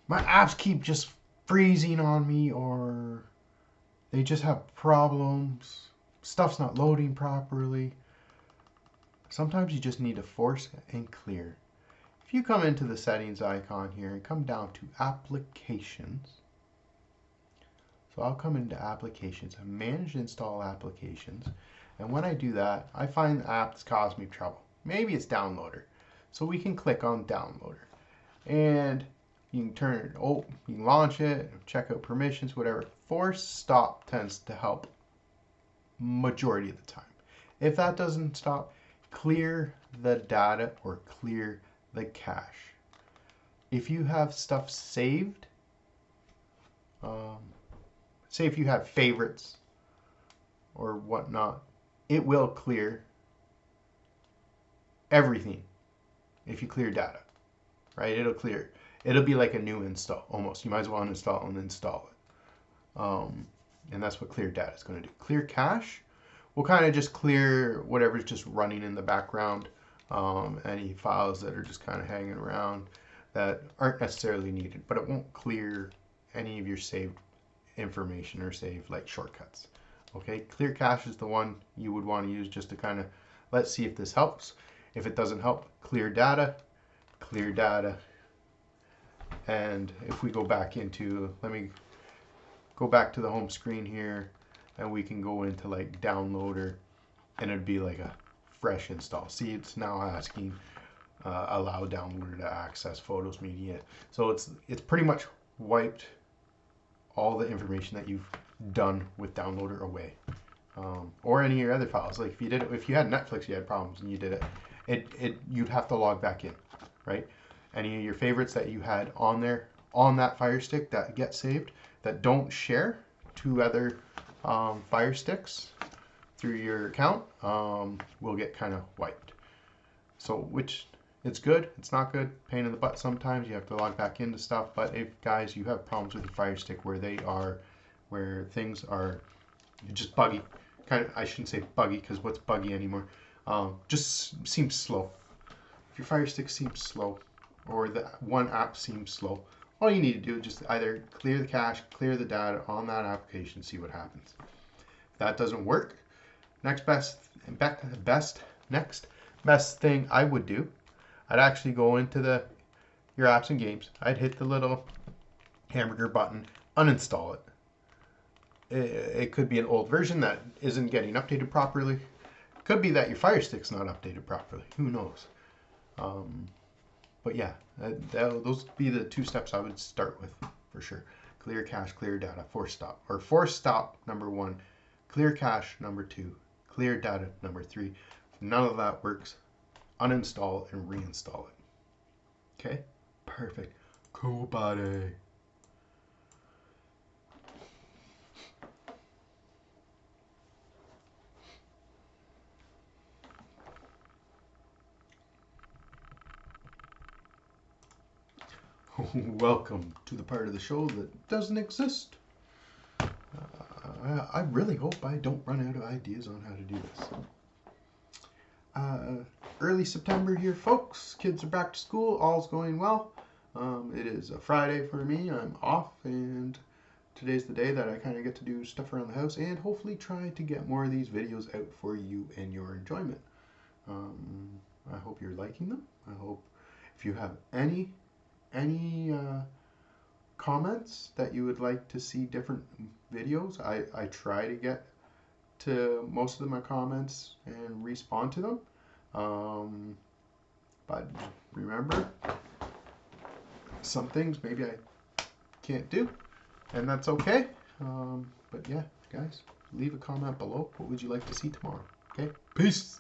my apps keep just freezing on me, or they just have problems. Stuff's not loading properly. Sometimes you just need to force and clear. If you come into the settings icon here and come down to applications, so I'll come into applications and manage install applications. And when I do that, I find the app that's caused me trouble. Maybe it's downloader. So we can click on downloader. And you can turn it, you can launch it, check out permissions, whatever. Force stop tends to help majority of the time. If that doesn't stop, clear the data or clear the cache. If you have stuff saved, say if you have favorites or whatnot, it will clear everything if you clear data, right? It'll clear. It'll be like a new install almost. You might as well uninstall and install it. And that's what clear data is going to do. Clear cache will kind of just clear whatever's just running in the background, any files that are just kind of hanging around that aren't necessarily needed, but it won't clear any of your saved information or saved like shortcuts. Okay, clear cache is the one you would want to use just to kind of let's see if this helps. If it doesn't help, clear data, and if we go back into, let me go back to the home screen here, and we can go into like downloader, and it'd be like a fresh install. See, it's now asking allow downloader to access photos media. So it's pretty much wiped all the information that you've done with downloader away, or any of your other files. Like if you had Netflix, you had problems and you did it, you'd have to log back in, right? Any of your favorites that you had on there on that Fire Stick that get saved that don't share to other Fire Sticks through your account will get kind of wiped. So which it's good, it's not good, pain in the butt sometimes. You have to log back into stuff. But if guys, you have problems with your Fire Stick where things are just buggy, kind of, I shouldn't say buggy because what's buggy anymore, just seems slow. If your Fire Stick seems slow or the one app seems slow, all you need to do is just either clear the cache, clear the data on that application, see what happens. If that doesn't work, next best thing I would do, I'd actually go into your apps and games. I'd hit the little hamburger button, uninstall it. It could be an old version that isn't getting updated properly. It could be that your Fire Stick's not updated properly. Who knows? But yeah, those would be the two steps I would start with for sure. Clear cache, clear data, force stop. Or force stop, number 1. Clear cache, number 2. Clear data, number 3. If none of that works, uninstall and reinstall it. Okay? Perfect. Cool, buddy. Welcome to the part of the show that doesn't exist. I really hope I don't run out of ideas on how to do this. Early September here, folks. Kids are back to school. All's going well. It is a Friday for me. I'm off, and today's the day that I kind of get to do stuff around the house and hopefully try to get more of these videos out for you and your enjoyment. I hope you're liking them. I hope if you have any comments that you would like to see different videos, I try to get to most of my comments and respond to them. But remember, some things maybe I can't do, and that's okay. But yeah, guys, leave a comment below. What would you like to see tomorrow? Okay, peace.